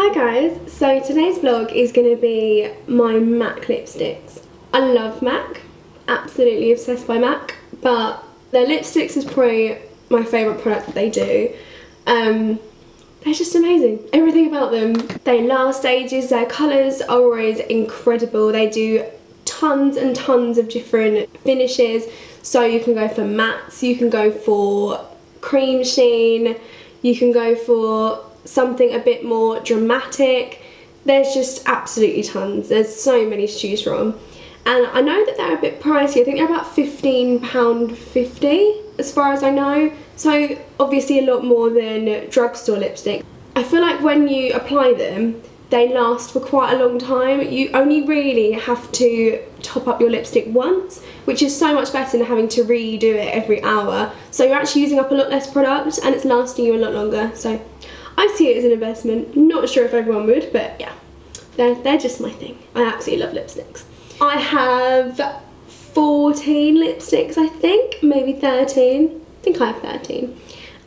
Hi guys, so today's vlog is going to be my MAC lipsticks. I love MAC, absolutely obsessed by MAC, but their lipsticks is probably my favourite product that they do. They're just amazing, everything about them. They last ages, their colours are always incredible. They do tons and tons of different finishes, so you can go for mattes, you can go for cream sheen, you can go for something a bit more dramatic. There's just absolutely tons. There's so many to choose from. And I know that they're a bit pricey. I think they're about £15.50 as far as I know. So obviously a lot more than drugstore lipstick. I feel like when you apply them, they last for quite a long time. You only really have to top up your lipstick once, which is so much better than having to redo it every hour. So you're actually using up a lot less product and it's lasting you a lot longer. So I see it as an investment. Not sure if everyone would, but yeah, they're just my thing. I absolutely love lipsticks. I have 14 lipsticks, I think, maybe 13. I think I have 13.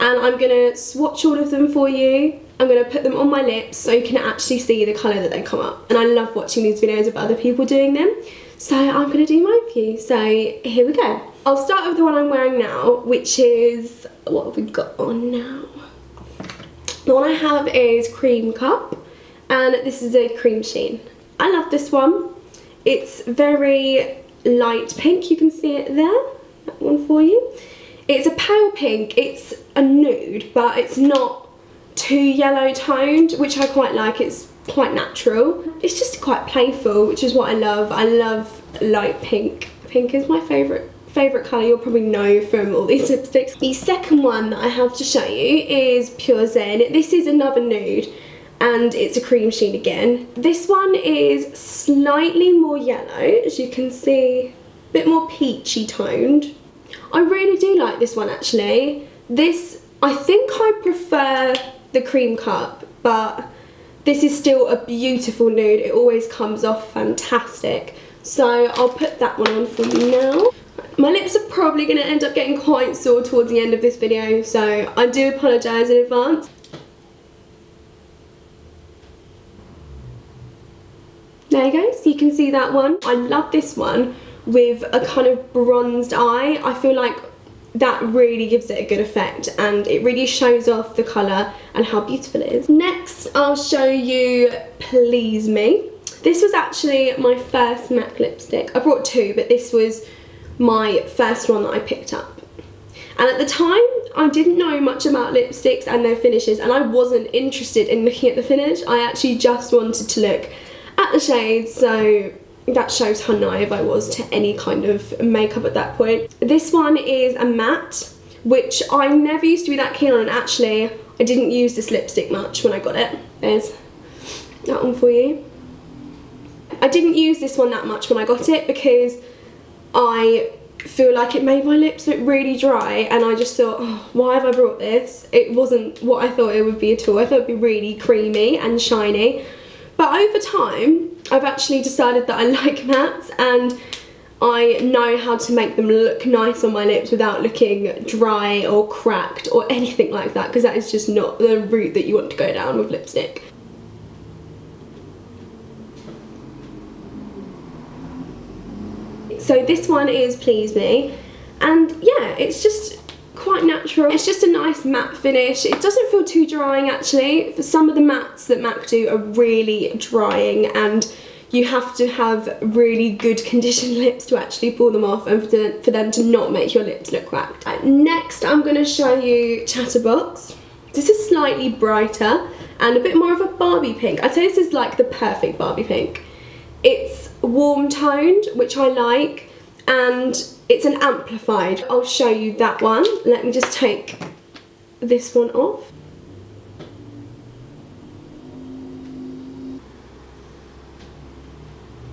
And I'm gonna swatch all of them for you. I'm gonna put them on my lips so you can actually see the colour that they come up. And I love watching these videos of other people doing them. So I'm gonna do mine for you. So here we go. I'll start with the one I'm wearing now, which is, what have we got on now? The one I have is Creme Cup, and this is a cream sheen. I love this one. It's very light pink, you can see it there, that one for you. It's a pale pink, it's a nude, but it's not too yellow toned, which I quite like. It's quite natural. It's just quite playful, which is what I love. I love light pink. Pink is my favourite colour, you'll probably know from all these lipsticks. The second one that I have to show you is Pure Zen. This is another nude and it's a cream sheen again. This one is slightly more yellow, as you can see, a bit more peachy toned. I really do like this one actually. This, I think I prefer the Creme Cup, but this is still a beautiful nude. It always comes off fantastic. So I'll put that one on for you now. My lips are probably going to end up getting quite sore towards the end of this video, so I do apologise in advance. There you go, so you can see that one. I love this one with a kind of bronzed eye. I feel like that really gives it a good effect and it really shows off the colour and how beautiful it is. Next, I'll show you Please Me. This was actually my first MAC lipstick. I brought two, but this was my first one that I picked up. And at the time, I didn't know much about lipsticks and their finishes, and I wasn't interested in looking at the finish. I actually just wanted to look at the shades, so that shows how naive I was to any kind of makeup at that point. This one is a matte, which I never used to be that keen on, and actually I didn't use this lipstick much when I got it. There's that one for you. I didn't use this one that much when I got it because I feel like it made my lips look really dry, and I just thought, oh, why have I brought this? It wasn't what I thought it would be at all. I thought it would be really creamy and shiny. But over time, I've actually decided that I like mattes and I know how to make them look nice on my lips without looking dry or cracked or anything like that, because that is just not the route that you want to go down with lipstick. So this one is Please Me, and yeah, it's just quite natural. It's just a nice matte finish. It doesn't feel too drying actually. For some of the mattes that MAC do are really drying, and you have to have really good conditioned lips to actually pull them off and for them to not make your lips look cracked. Next, I'm going to show you Chatterbox. This is slightly brighter and a bit more of a Barbie pink. I'd say this is like the perfect Barbie pink. It's warm toned, which I like, and it's an amplified. I'll show you that one. Let me just take this one off.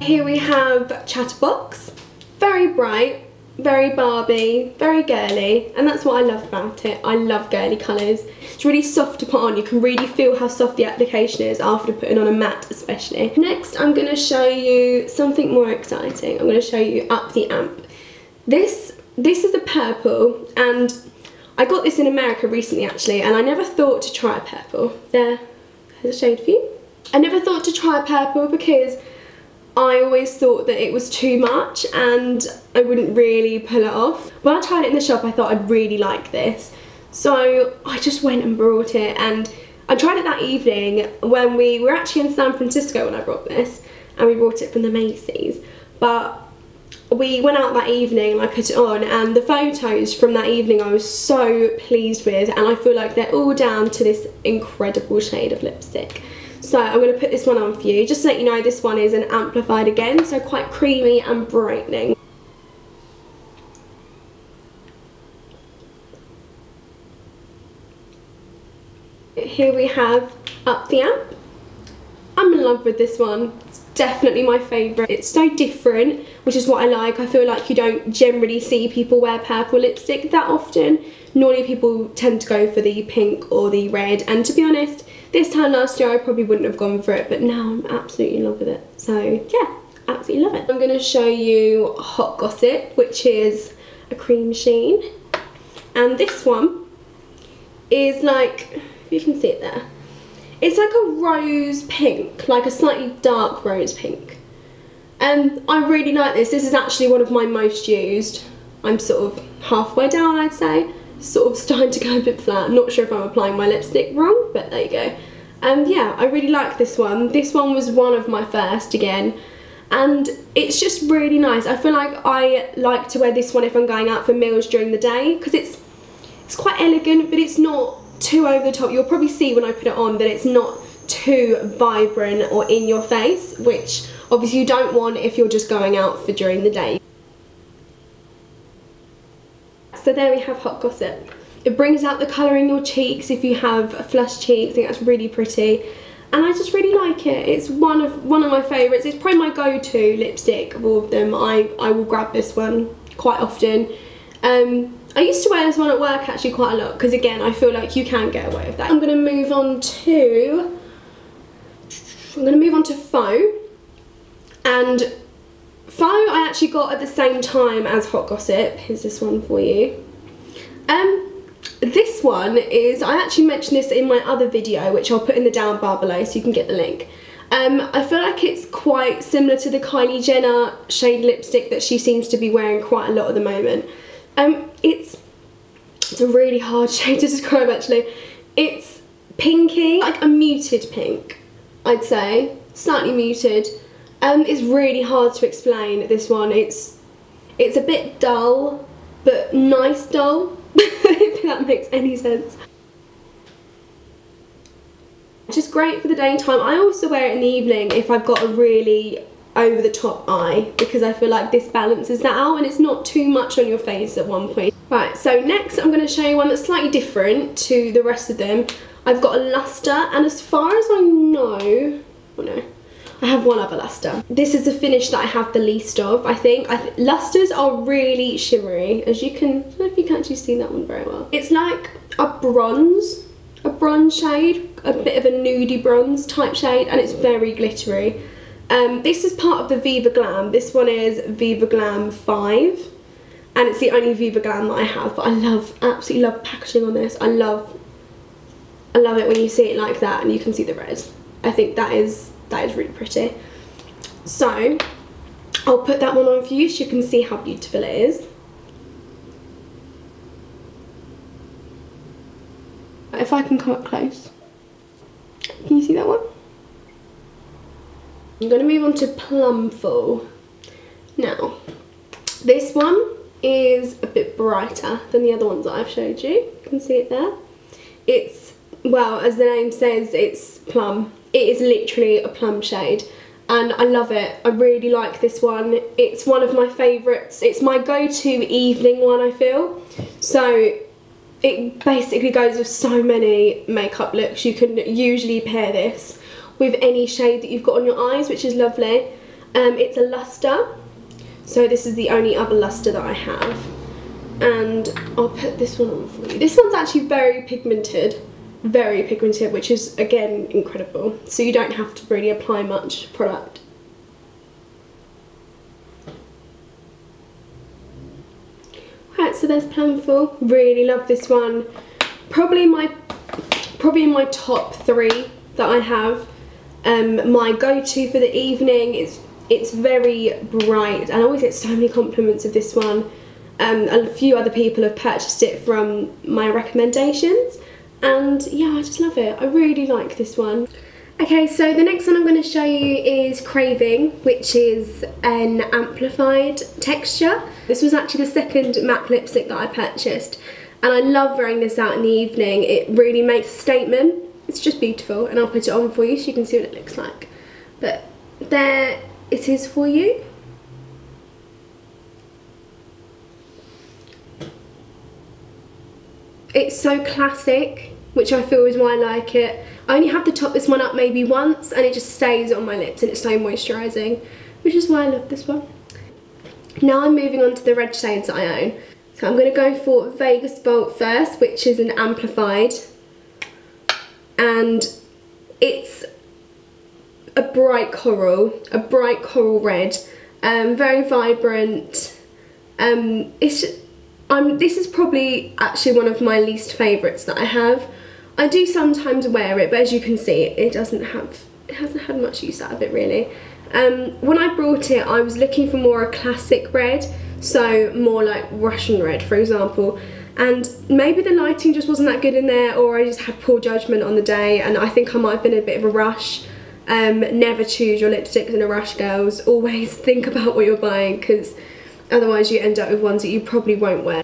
Here we have Chatterbox. Very bright, very Barbie, very girly, and that's what I love about it. I love girly colours. It's really soft to put on. You can really feel how soft the application is after putting on a matte especially. Next, I'm going to show you something more exciting. I'm going to show you Up the Amp. This is a purple, and I got this in America recently actually, and I never thought to try a purple. There's a shade for you. I never thought to try purple because I always thought that it was too much and I wouldn't really pull it off. When I tried it in the shop, I thought I'd really like this. So I just went and brought it, and I tried it that evening when we were actually in San Francisco when I brought this, and we brought it from the Macy's. But we went out that evening and I put it on, and the photos from that evening I was so pleased with, and I feel like they're all down to this incredible shade of lipstick. So I'm going to put this one on for you. Just to let you know, this one is an amplified again, so quite creamy and brightening. Here we have Up the Amp. I'm in love with this one. It's definitely my favourite. It's so different, which is what I like. I feel like you don't generally see people wear purple lipstick that often. Normally people tend to go for the pink or the red, and to be honest, this time last year I probably wouldn't have gone for it, but now I'm absolutely in love with it. So yeah, absolutely love it. I'm going to show you Hot Gossip, which is a cream sheen, and this one is like, if you can see it there, it's like a rose pink, like a slightly dark rose pink. And I really like this. This is actually one of my most used. I'm sort of halfway down, I'd say. Sort of starting to go a bit flat. Not sure if I'm applying my lipstick wrong, but there you go. Yeah, I really like this one. This one was one of my first again, and it's just really nice. I feel like I like to wear this one if I'm going out for meals during the day, because it's quite elegant, but it's not too over the top. You'll probably see when I put it on that it's not too vibrant or in your face, which obviously you don't want if you're just going out for during the day. So there we have Hot Gossip. It brings out the colour in your cheeks if you have flushed cheeks. I think that's really pretty, and I just really like it. It's one of my favourites. It's probably my go-to lipstick of all of them. I will grab this one quite often. I used to wear this one at work actually quite a lot, because again I feel like you can get away with that. I'm going to move on to Faux, and Faux I actually got at the same time as Hot Gossip. Here's this one for you. This one is, I actually mentioned this in my other video, which I'll put in the down bar below so you can get the link. I feel like it's quite similar to the Kylie Jenner shade lipstick that she seems to be wearing quite a lot at the moment. It's a really hard shade to describe actually. It's pinky, like a muted pink, I'd say, slightly muted. It's really hard to explain, this one. It's a bit dull, but nice dull, if that makes any sense. Just great for the daytime. I also wear it in the evening if I've got a really over the top eye, because I feel like this balances that out and it's not too much on your face at one point. Right, so next I'm going to show you one that's slightly different to the rest of them. I've got a luster, and as far as I know, oh no, I have one other luster. This is the finish that I have the least of, I think. Lusters are really shimmery, as you can, I don't know if you can actually see that one very well. It's like a bronze shade, a bit of a nudie bronze type shade, and it's very glittery. This is part of the Viva Glam. This one is Viva Glam 5, and it's the only Viva Glam that I have, but I absolutely love packaging on this. I love it when you see it like that and you can see the red. I think that is really pretty. So I'll put that one on for you so you can see how beautiful it is. If I can come up close, can you see that one? I'm going to move on to Plumful. Now, this one is a bit brighter than the other ones that I've showed you. You can see it there. It's, well, as the name says, it's plum. It is literally a plum shade, and I love it. I really like this one. It's one of my favourites. It's my go-to evening one, I feel. So it basically goes with so many makeup looks. You can usually pair this with any shade that you've got on your eyes, which is lovely. It's a luster, so this is the only other luster that I have, and I'll put this one on for you. This one's actually very pigmented, which is again incredible, so you don't have to really apply much product. Right, so there's Plumful. Really love this one. Probably in my top 3 that I have. my go-to for the evening. It's very bright, and I always get so many compliments of this one. A few other people have purchased it from my recommendations, and yeah, I just love it. I really like this one. Okay, so the next one I'm going to show you is Craving, which is an amplified texture. This was actually the second matte lipstick that I purchased, and I love wearing this out in the evening. It really makes a statement. It's just beautiful, and I'll put it on for you so you can see what it looks like. But there it is for you. It's so classic, which I feel is why I like it. I only have to top this one up maybe once, and it just stays on my lips, and it's so moisturising, which is why I love this one. Now I'm moving on to the red shades that I own. So I'm going to go for Vegas Vault first, which is an amplified, and it's a bright coral red, very vibrant. This is probably actually one of my least favourites that I have. I do sometimes wear it, but as you can see, it hasn't had much use out of it really. When I brought it, I was looking for more a classic red, so more like Russian red, for example. And maybe the lighting just wasn't that good in there, or I just had poor judgment on the day, and I think I might have been in a bit of a rush. Never choose your lipsticks in a rush, girls. Always think about what you're buying, because otherwise you end up with ones that you probably won't wear.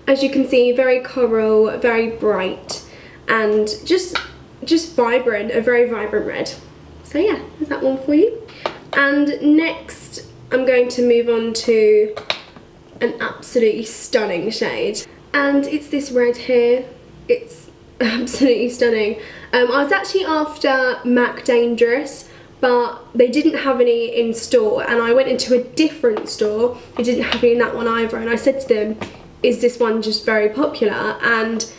As you can see, very coral, very bright, and just vibrant, a very vibrant red. So yeah, there's that one for you. And next, I'm going to move on to an absolutely stunning shade. And it's this red here. It's absolutely stunning. I was actually after MAC Dangerous, but they didn't have any in store, and I went into a different store. They didn't have any in that one either, and I said to them, is this one just very popular? And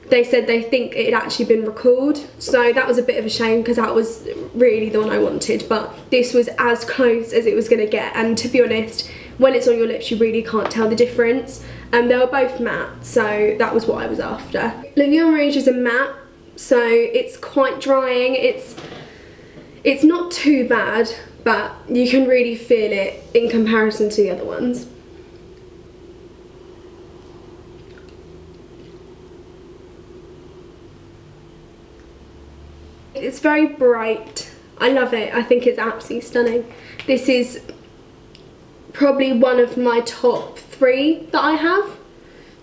they said they think it had actually been recalled, so that was a bit of a shame because that was really the one I wanted, but this was as close as it was going to get. And to be honest, when it's on your lips you really can't tell the difference. They were both matte, so that was what I was after. Vie En Rouge is a matte, so it's quite drying. It's not too bad, but you can really feel it in comparison to the other ones. It's very bright. I love it. I think it's absolutely stunning. This is probably one of my top 3 that I have.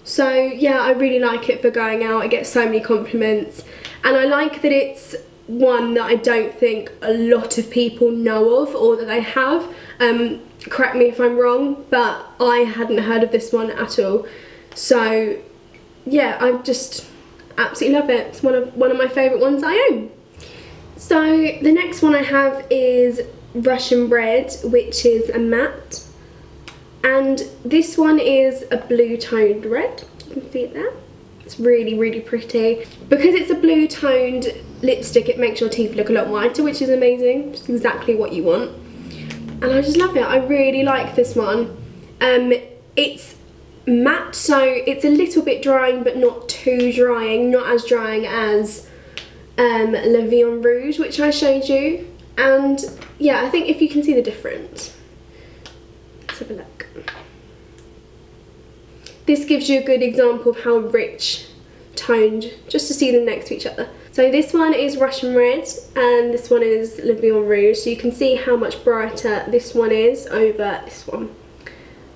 So yeah, I really like it for going out. I get so many compliments, and I like that it's one that I don't think a lot of people know of or that they have. Correct me if I'm wrong, but I hadn't heard of this one at all. So yeah, I just absolutely love it. It's one of my favourite ones I own. So the next one I have is Russian Red, which is a matte, and this one is a blue toned red. You can see it there. It's really, really pretty. Because it's a blue toned lipstick, it makes your teeth look a lot whiter, which is amazing. It's exactly what you want. And I just love it. I really like this one. It's matte, so it's a little bit drying, but not too drying. Not as drying as Vie En Rouge, which I showed you. And yeah, I think if you can see the difference. Let's have a look. This gives you a good example of how rich toned, just to see them next to each other. So this one is Russian Red, and this one is Vie En Rouge, so you can see how much brighter this one is over this one.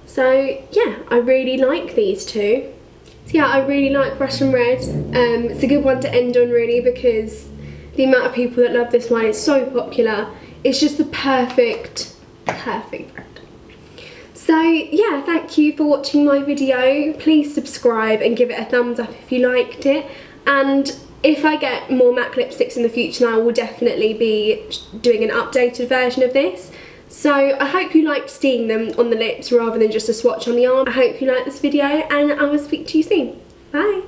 So yeah, I really like these two. So yeah, I really like Russian Red. It's a good one to end on really, because the amount of people that love this one is so popular. It's just the perfect red. So yeah, thank you for watching my video. Please subscribe and give it a thumbs up if you liked it. And if I get more MAC lipsticks in the future, I will definitely be doing an updated version of this. So I hope you liked seeing them on the lips rather than just a swatch on the arm. I hope you liked this video, and I will speak to you soon. Bye.